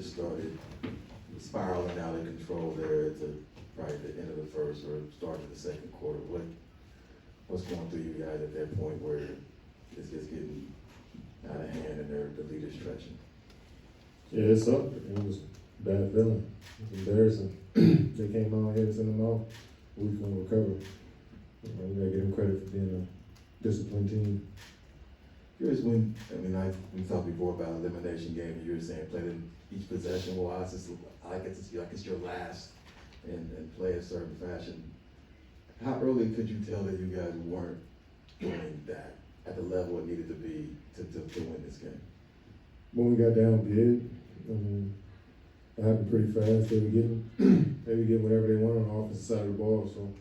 just started spiraling out of control there at probably the end of the first or start of the second quarter. What's going through you guys at that point where it's just getting out of hand and the lead is stretching? Yeah, it sucked. It was a bad feeling. It was embarrassing. They came out, hit us in the mouth. We couldn't recover. We gotta give them credit for being a disciplined team. Curious we talked before about elimination game, and you were saying played in each possession. Well, I guess it's your last, and play a certain fashion. How early could you tell that you guys weren't doing that at the level it needed to be to win this game? When we got down big, it happened pretty fast. They were getting whatever they wanted on the offensive side of the ball. So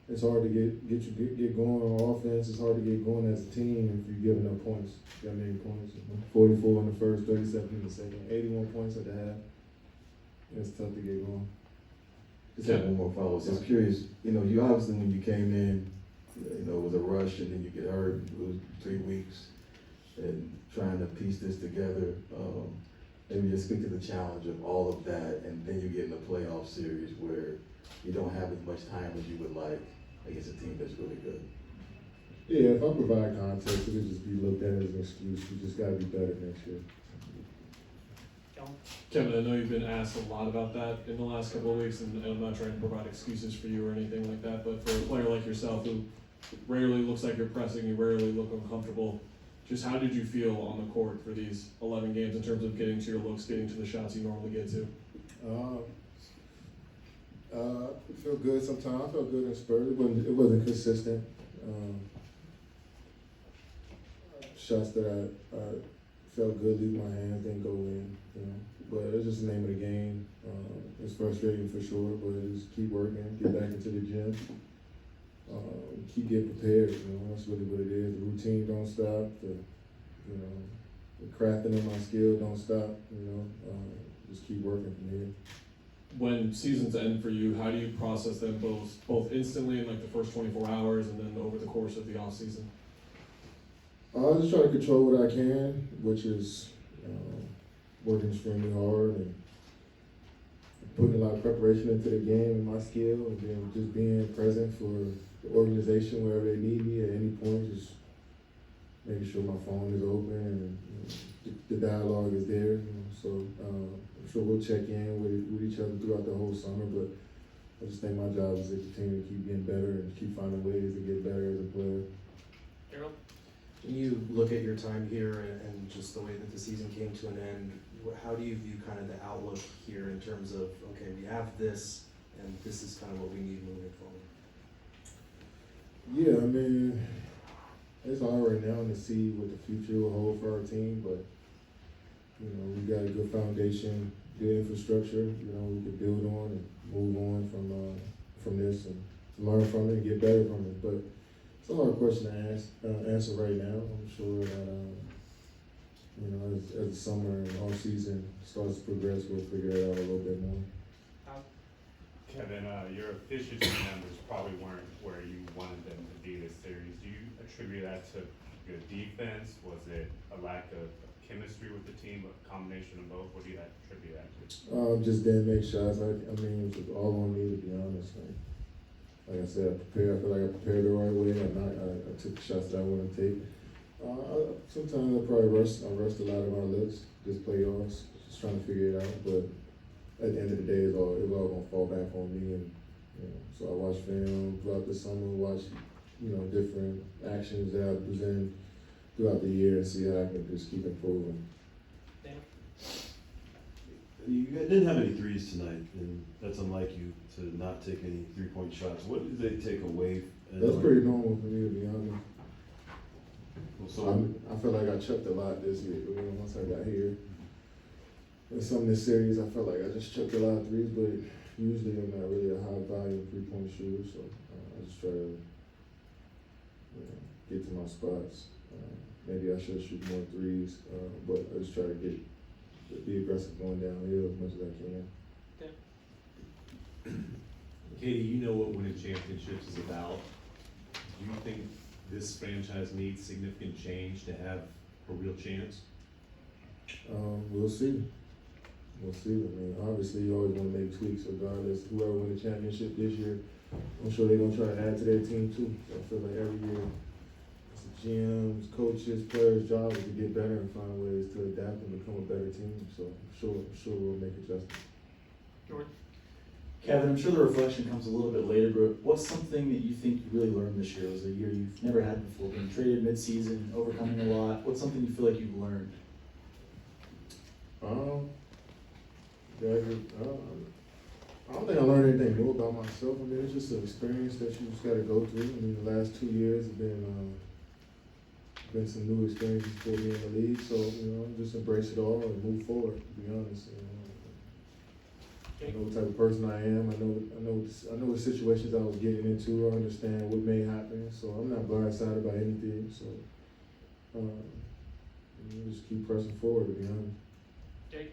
it's hard to get going on offense. It's hard to get going as a team if you're giving up points. You got many points. 44 in the first, 37 in the second, 81 points at the half. It's tough to get going. Just have one more follow-up. So I was curious, you obviously when you came in, it was a rush and then you get hurt, lose 3 weeks, and trying to piece this together. Maybe just speak to the challenge of all of that, and then you get in the playoff series where you don't have as much time as you would like against a team that's really good. Yeah, if I provide context, it would just be looked at as an excuse. We just got to be better next year. Kevin, I know you've been asked a lot about that in the last couple of weeks, and I'm not trying to provide excuses for you or anything like that, but for a player like yourself who rarely looks like you're pressing, you rarely look uncomfortable, just how did you feel on the court for these 11 games in terms of getting to your looks, getting to the shots you normally get to? It felt good sometimes. I felt good in Spurs. It wasn't consistent. Shots that I felt good leaving my hands didn't go in, But it's just the name of the game. It's frustrating for sure, but just keep working, get back into the gym, keep getting prepared. That's really what it is. The routine don't stop. The crafting of my skill don't stop. Just keep working from here. When seasons end for you, how do you process them both instantly in like the first 24 hours and then over the course of the off season? I just try to control what I can, which is working extremely hard and putting a lot of preparation into the game and my skill, and then just being present for the organization wherever they need me at any point. Just making sure my phone is open and the dialogue is there. So I'm sure we'll check in with each other throughout the whole summer, but I just think my job is to continue to keep getting better and keep finding ways to get better as a player. Daryl? When you look at your time here and just the way that the season came to an end, how do you view kind of the outlook here in terms of, okay, we have this, and this is kind of what we need moving forward? Yeah, it's hard right now to see what the future will hold for our team, but we got a good foundation, good infrastructure. We can build on and move on from this and learn from it and get better from it. But it's a hard question to answer right now. I'm sure that as the summer and off season starts to progress, we'll figure it out a little bit more. Kevin, your efficiency numbers probably weren't where you wanted them to be this series. Do you attribute that to good defense? Was it a lack of chemistry with the team, a combination of both? What do you attribute that to? Just didn't make shots. It was all on me, to be honest. Like I said, I feel like I prepared the right way. I took the shots that I want to take. Sometimes I probably rushed a lot of my looks, just playoffs, just trying to figure it out. But at the end of the day, it's all going to fall back on me. And so I watched film throughout the summer, watched different actions that I presented throughout the year, and see how I can just keep improving. You guys didn't have any threes tonight, and that's unlike you to not take any three-point shots. What did they take away? That's pretty normal for me, to be honest. So I feel like I chucked a lot this year. Once I got here, in some of this series, I felt like I just chucked a lot of threes, but usually I'm not really a high volume three-point shooter, so I just try to get to my spots. Maybe I should shoot more threes, but I just try to be aggressive going downhill as much as I can. Katie, you know what winning championships is about. Do you think this franchise needs significant change to have a real chance? We'll see. We'll see. I mean, obviously, you always want to make tweaks regardless. Whoever win the championship this year, I'm sure they're going to try to add to their team too. So I feel like every year, it's the GMs, coaches, players' job is to get better and find ways to adapt and become a better team. So I'm sure we'll make adjustments. Jordan? Kevin, I'm sure the reflection comes a little bit later, but what's something that you think you really learned this year? It was a year you've never had before, being traded mid-season, overcoming a lot. What's something you feel like you've learned? I don't think I learned anything new about myself. I mean, it's just an experience that you just got to go through. I mean, the last 2 years have been some new experiences for me in the league. So, just embrace it all and move forward, to be honest. I know what type of person I am. I know the situations I was getting into. I understand what may happen. So I'm not blindsided by anything. So, just keep pressing forward, to be honest. Jake?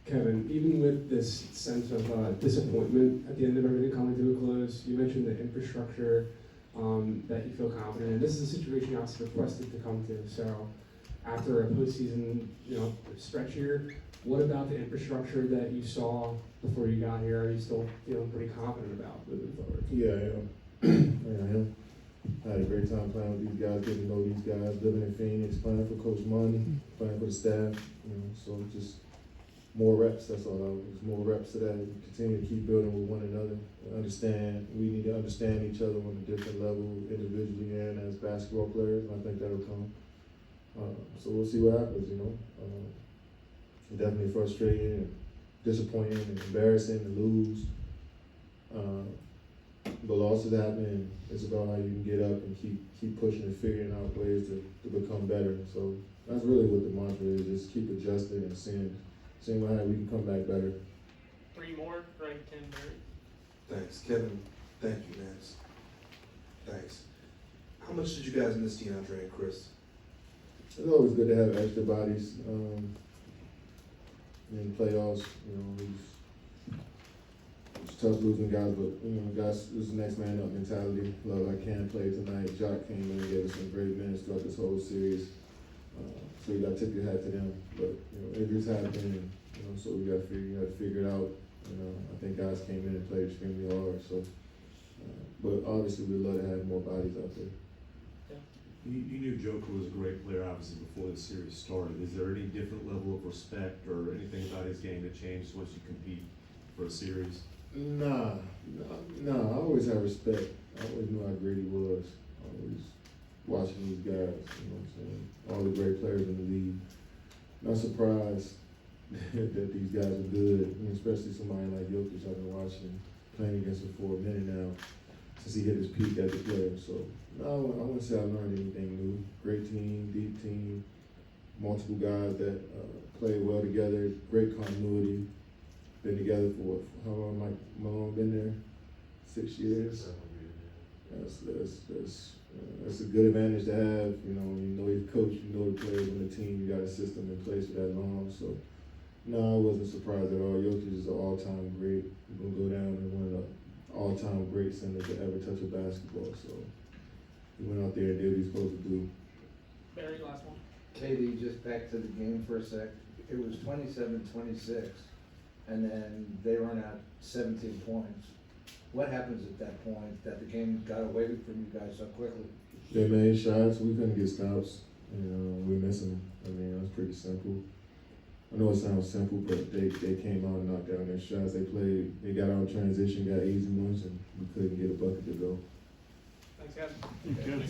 Kevin, even with this sense of disappointment at the end of everything coming to a close, you mentioned the infrastructure that you feel confident in. This is a situation you also requested to come to. So after a postseason, stretch here, what about the infrastructure that you saw before you got here? Are you still feeling pretty confident about moving forward? Yeah, I am. Yeah, I am. I had a great time playing with these guys, getting to know these guys, living in Phoenix, playing for Coach Money, playing for the staff. So just more reps. That's all. Just more reps to that. Continue to keep building with one another. We need to understand each other on a different level, individually and as basketball players. And I think that'll come. So we'll see what happens. Definitely frustrating and disappointing and embarrassing to lose. But losses happen, and it's about how you can get up and keep pushing and figuring out ways to become better. So that's really what the mantra is: just keep adjusting and seeing how we can come back better. 3 more, Greg, Tim, Barry. Thanks, Kevin. Thank you, Nance. Thanks. How much did you guys miss DeAndre and Chris? It's always good to have extra bodies in the playoffs. It's tough losing guys, but guys, this is next man up mentality. Love, I can play tonight. Jock came in and gave us some great minutes throughout this whole series. So you got to tip your hat to them. But injuries happen, so we got to figure it out. I think guys came in and played extremely hard. So, but obviously we'd love to have more bodies out there. You knew Joker was a great player, obviously, before the series started. Is there any different level of respect or anything about his game that changed once you compete for a series? Nah. I always had respect. I always knew how great he was. Always watching these guys, all the great players in the league. Not surprised that these guys are good, especially somebody like Jokic I've been watching, playing against him for a minute now, since he hit his peak as a player. So, no, I wouldn't say I learned anything new. Great team, deep team, multiple guys that play well together, great continuity. Been together for how long? Mike Malone been there? 6 years. That's a good advantage to have. You know your coach, you know the players on the team. You got a system in place for that long. So, no, I wasn't surprised at all. Jokic is an all-time great. He's gonna go down as one of the all-time great centers to ever touch a basketball. So, he went out there and did what he's supposed to do. Barry, last one. KD, just back to the game for a sec. It was 27-26, and then they run out 17 points. What happens at that point that the game got away from you guys so quickly? They made shots. We couldn't get stops. We missing them. I mean, that's pretty simple. I know it sounds simple, but they came out and knocked down their shots. They got out transition, got easy ones, and we couldn't get a bucket to go. Thanks, guys. Good.